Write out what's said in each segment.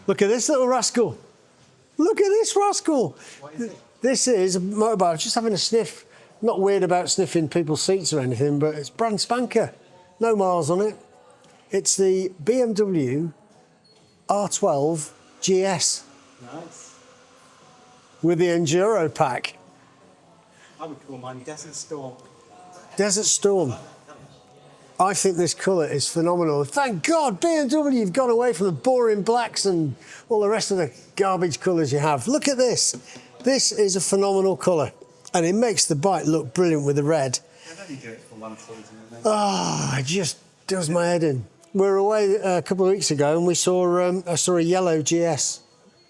Look at this little rascal. Look at this rascal. What is it? This is a motorbike. Just having a sniff. Not weird about sniffing people's seats or anything, but it's brand spanker. No miles on it. It's the BMW R12 GS. Nice. With the Enduro pack. I would call mine Desert Storm. Desert Storm. I think this colour is phenomenal. Thank God, BMW, you've gone away from the boring blacks and all the rest of the garbage colours you have. Look at this. This is a phenomenal colour. And it makes the bike look brilliant with the red. I'd only do it for one season. Ah, it just does my head in. We were away a couple of weeks ago and we saw a yellow GS.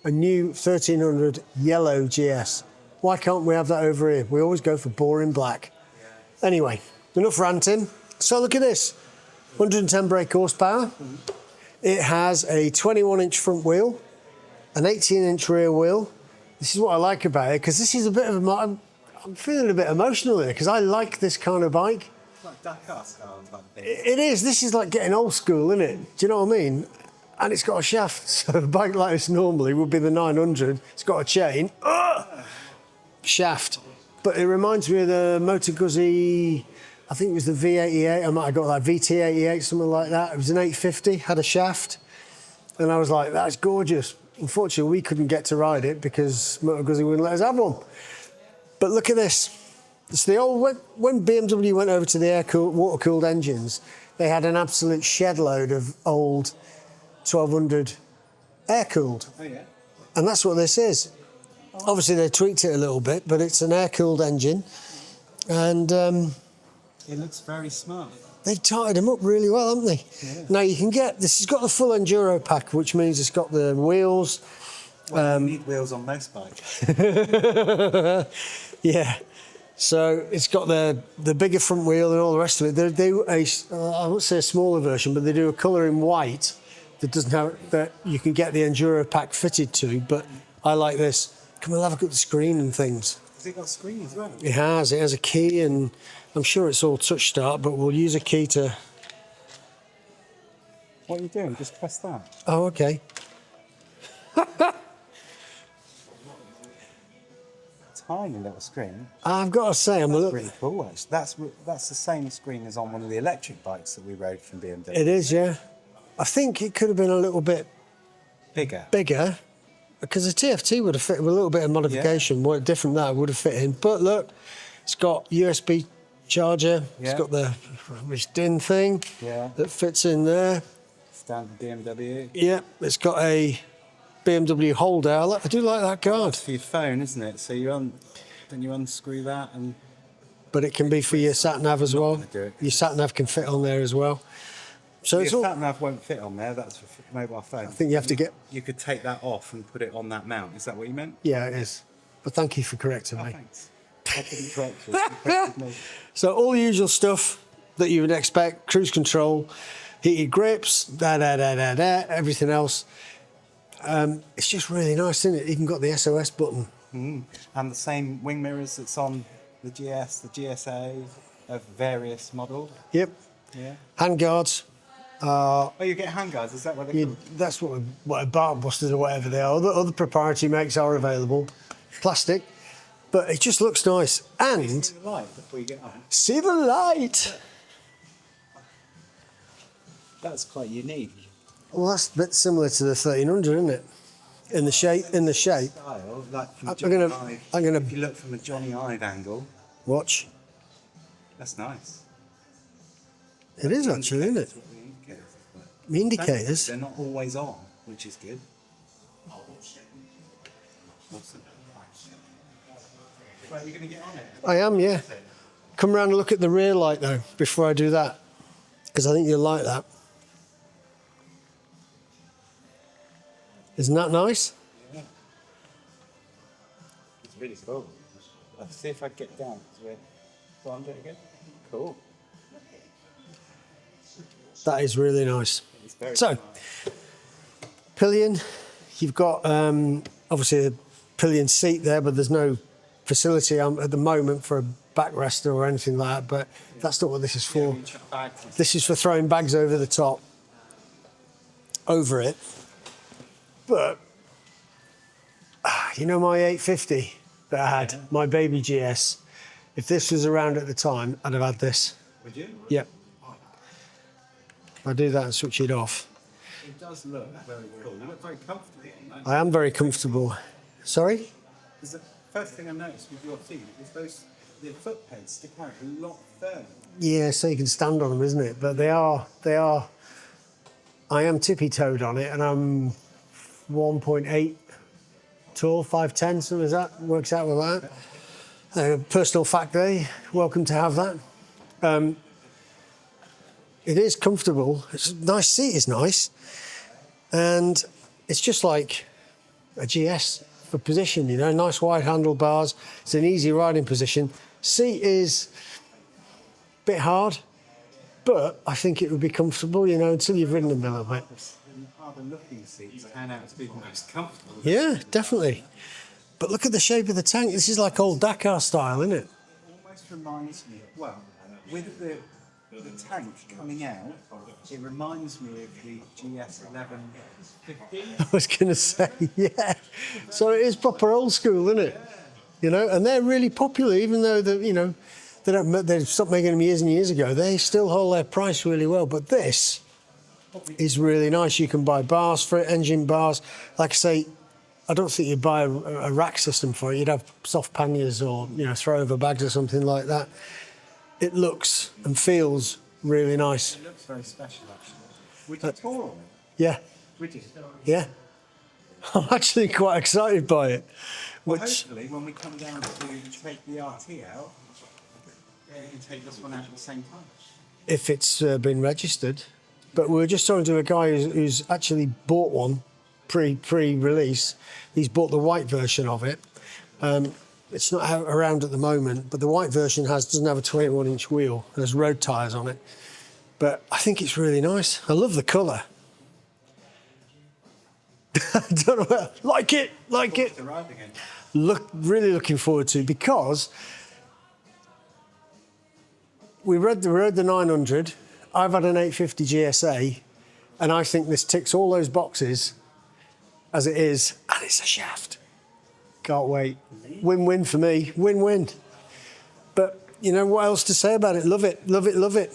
A new 1300 yellow GS. Why can't we have that over here? We always go for boring black. Yeah. Anyway, enough ranting. So look at this, 110 brake horsepower. It has a 21-inch front wheel, an 18-inch rear wheel. This is what I like about it, because this is a bit of I'm feeling a bit emotional here, because I like this kind of bike. It's like Dakar style type thing. It is. This is like getting old school, isn't it? Do you know what I mean? And it's got a shaft. So a bike like this normally would be the 900. It's got a chain. Shaft. But it reminds me of the Moto Guzzi, I think it was the V88. I might have got that VT88, something like that. It was an 850, had a shaft. And I was like, that's gorgeous. Unfortunately, we couldn't get to ride it because Moto Guzzi wouldn't let us have one. But look at this. It's the old, when BMW went over to the water-cooled engines, they had an absolute shed load of old 1200 air-cooled. Oh, yeah? And that's what this is. Obviously, they tweaked it a little bit, but it's an air-cooled engine. And it looks very smart. they've tightened them up really well, haven't they? Yeah. Now, you can get... This has got the full Enduro pack, which means it's got the wheels. Well, you need wheels on most bikes. Yeah. So it's got the bigger front wheel and all the rest of it. They do I won't say a smaller version, but they do a colour in white that doesn't have... that you can get the Enduro pack fitted to, but I like this. Come and have a look at the screen and things. Has it got a screen as well? It has. It has a key, and I'm sure it's all touch start, but we'll use a key to... What are you doing? Just press that. Oh, okay. Tiny little screen. I've got to say, I'm a little... Really cool, actually. That's the same screen as on one of the electric bikes that we rode from BMW. It is, yeah. I think it could have been a little bit... Bigger. Bigger. Because the TFT would have fit with a little bit of modification. What different that would have fit in. But look, it's got USB charger. Yeah. It's got the rubbish din thing that fits in there. Standard BMW. Yeah, it's got a BMW hold out. I do like that guard. It's for your phone, isn't it? So then you unscrew that and... But it can be for your sat-nav as well. Your sat-nav can fit on there as well. So your sat-nav won't fit on there, that's for mobile phone. I think you have to get... You could take that off and put it on that mount, is that what you meant? Yeah, it is. But thank you for correcting me. Thanks. I didn't correct you. You corrected me. So all the usual stuff that you would expect, cruise control, heated grips, everything else. It's just really nice, isn't it? Even got the SOS button. And the same wing mirrors that's on the GS, the GSA, of various models. Yep. Yeah. Handguards. Oh, you get handguards, is that what they're called? That's what a Barkbusters or whatever they are. Other proprietary makes are available. Plastic. But it just looks nice. And... See the light before you get on. See the light! That's quite unique. Well, that's a bit similar to the 1300, isn't it? In the shape. Style, like from I'm gonna. If you look from a Johnny Ive angle. Watch. That's nice. It is actually, isn't it? The indicators. They're not always on, which is good. Awesome. Right, you're going to get on it? I am, yeah. Come around and look at the rear light though before I do that, because I think you'll like that. Isn't that nice? Yeah. It's really cool. Let's see if I get down. So I'm doing it again. Cool. That is really nice. So, nice. Pillion. You've got obviously a pillion seat there, but there's no facility at the moment for a backrest or anything like that, but that's not what this is for. This is for throwing bags over the top, over it. But, you know my 850 that I had, my baby GS? If this was around at the time, I'd have had this. Would you? Yep. I do that and switch it off. It does look very cool. You look very comfortable on that. I am very comfortable. Sorry? Because the first thing I noticed with your seat is the foot pads stick out a lot further. Yeah, so you can stand on them, isn't it? But they are, I am tippy-toed on it, and I'm 1.8 tall, 5'10", something like that, works out with that. Personal fact there, welcome to have that. It is comfortable, it's a nice seat, is nice, and it's just like a GS for position, you know, nice wide handlebars, it's an easy riding position. Seat is a bit hard, but I think it would be comfortable, you know, until you've ridden them a little bit. The harder looking seats turn out to be the most comfortable. Yeah, definitely. But look at the shape of the tank. This is like old Dakar style, isn't it? It almost reminds me, well, with the tank coming out, it reminds me of the GS 1150. I was going to say, yeah. So it is proper old school, isn't it? You know, and they're really popular, even though you know they stopped making them years and years ago. They still hold their price really well. But this is really nice. You can buy bars for it, engine bars. Like I say, I don't think you'd buy a rack system for it. You'd have soft panniers or, you know, throw over bags or something like that. It looks and feels really nice. It looks very special, actually. Would you tour on it? Yeah. Would you? Yeah. I'm actually quite excited by it. Well, hopefully, when we come down to take the RT out, you can take this one out at the same time. If it's been registered. But we were just talking to a guy who's actually bought one pre-release. He's bought the white version of it. It's not out around at the moment, but the white version doesn't have a 21-inch wheel. There's road tyres on it. But I think it's really nice. I love the colour. I don't know, like it. Really looking forward to it, because we rode the 900. I've had an 850 GSA, and I think this ticks all those boxes as it is, and it's a shaft. Can't wait. Win-win for me. Win-win. But, you know, what else to say about it? Love it, love it, love it.